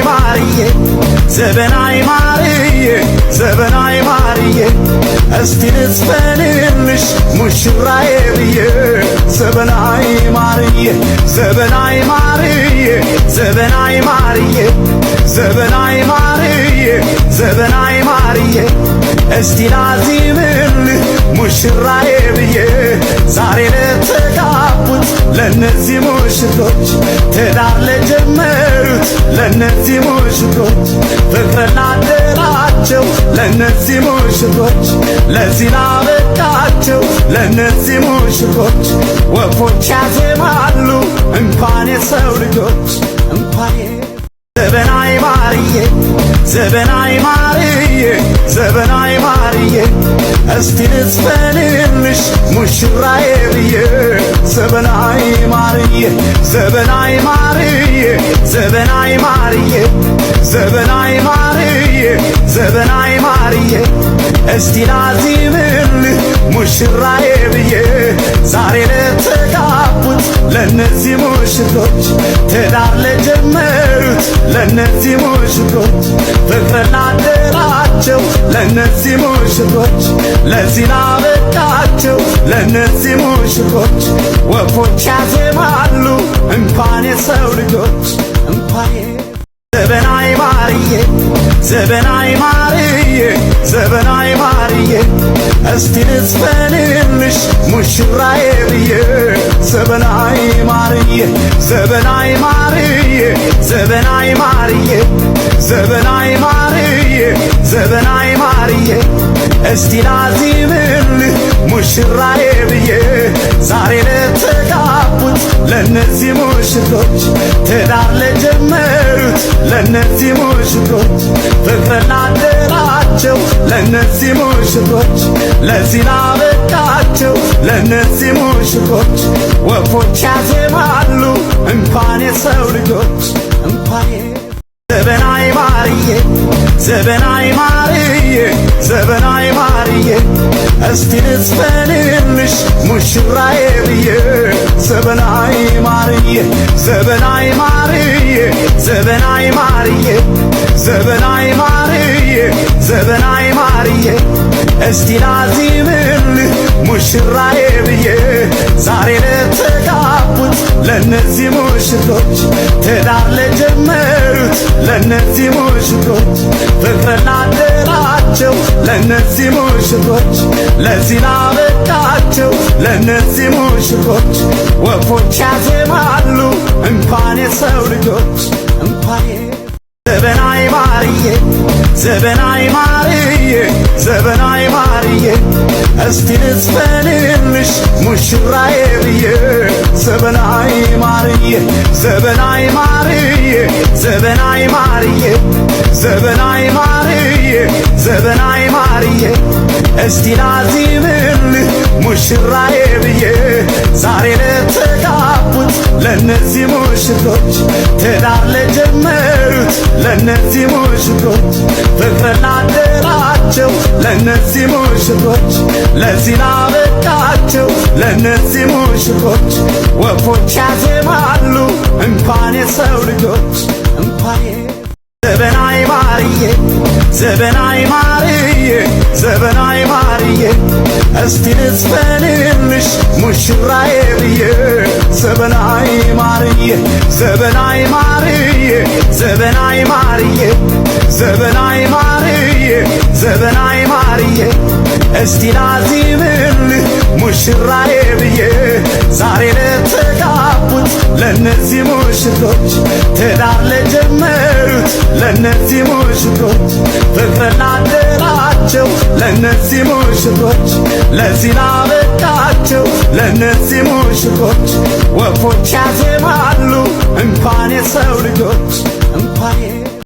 ማርዬ ዘበናይ ማርዬ ዘበናይ ማርዬ እስቲ ልዝፈንልሽ ሙሽራዬ ብዬ ዘበናይ ማርዬ ዘበናይ ማርዬ ዘበናይ ማርዬ ዘበናይ ማርዬ ዘበናይ ማርዬ እስቲ ላዚምልህ ሙሽራዬ ብዬ ዛሬ ለተጋቡት ለነዚህ ሙሽሮች ትዳር ለጀመሩት ለነዚህ ሙሽሮች ፍቅር ላደራቸው ለነዚህ ሙሽሮች ለዚህ ላበቃቸው ለነዚህ ሙሽሮች ወፎች ያዜማሉ እንኳን የሰው ልጆች እንኳን ዘበናይ ማርዬ ዘበናይ ማርዬ ዘበናይ ማርዬ እስቲ ልዝፈንልሽ ሙሽራዬ ብዬ ዘበናይ ማርዬ ዘበናይ ማርዬ ዘበናይ ማርዬ ዘበናይ ማርዬ ዘበናይ ማርዬ እስቲ ላዚምልህ ሙሽራዬ ብዬ ዛሬ ለተጋቡት ለነዚህ ሙሽሮች ትዳር ለጀመሩት ለነዚህ ሙሽሮች ፍቅር ላደራቸው ለነዚህ ሙሽሮች ለዚህ ላበቃቸው ለነዚህ ሙሽሮች ወፎች ያዜማሉ እንኳን የሰው ልጆች እንኳን ዘበናይ ማርዬ ዘበናይ ማርዬ ዘበናይ ማርዬ እስቲ ልዝፈንልሽ ሙሽራዬ ብዬ ዘበናይ ማርዬ ዘበናይ ማርዬ ዘበናይ ማርዬ ዘበናይ ማርዬ ዘበናይ ማርዬ እስቲ ላዚምልህ ሙሽራዬ ብዬ ዛሬ ለተጋቡት ለነዚህ ሙሽሮች ትዳር ለጀመሩት ለነዚህ ሙሽሮች ፍቅር ላደራቸው ለነዚህ ሙሽሮች ለዚህ ላበቃቸው ለነዚህ ሙሽሮች ወፎች ያዜማሉ እንኳን የሰው ልጆች እንኳን ዘበናይ ማርዬ ዘበናይ ማርዬ ዘበናይ ማርዬ እስቲ ልዝፈንልሽ ሙሽራዬ ብዬ ዘበናይ ማርዬ ዘበናይ ማርዬ ዘበናይ ማርዬ ዘበናይ ማርዬ ዘበናይ ማርዬ እስቲ ላዚምልህ ሙሽራዬ ብዬ ዛሬ ለተጋቡት ለነዚህ ሙሽሮች ትዳር ለጀመሩት ለነዚህ ሙሽሮች ፍቅር ላደራቸው ለነዚህ ሙሽሮች ለዚህ ላበቃቸው ለነዚህ ሙሽሮች ወፎች ያዜማሉ እንኳን የሰው ልጆች እንኳን ዘበናይ ማርዬ ዘበናይ ማርዬ ዘበናይ ማርዬ እስቲ ልዝፈንልሽ ሙሽራዬ ብዬ ዘበናይ ማርዬ ዘበናይ ማርዬ ዘበናይ ማርዬ ዘበናይ ማርዬ ዘበናይ ማርዬ እስቲ ላዚምልህ ሙሽራዬ ብዬ ዛሬ ለተጋቡት ለነዚህ ሙሽሮች ትዳር ለጀመሩት ለነዚህ ሙሽሮች ፍቅር ላደራቸው ለነዚህ ሙሽሮች ለዚህ ላበቃቸው ለነዚህ ሙሽሮች ወፎች ያዜማሉ እንኳን የሰው ልጆች እንኳን ዘበናይ ማርዬ ዘበናይ ማርዬ ዘበናይ ማርዬ እስቲ ልዝፈንልሽ ሙሽራዬ ብዬ ዘበናይ ማርዬ ዘበናይ ማርዬ ዘበናይ ማርዬ ዘበናይ ማርዬ ዘበናይ ማርዬ እስቲ ላዚምልህ ሙሽራዬ ብዬ ዛሬ ለተጋቡት ለነዚህ ሙሽሮች ትዳር ለጀመሩት ለነዚህ ሙሽሮች ፍቅር ላደራቸው ለነዚህ ሙሽሮች ለዚህ ላበቃቸው ለነዚህ ሙሽሮች ወፎች ያዜማሉ እንኳን የሰው ልጆች እንኳን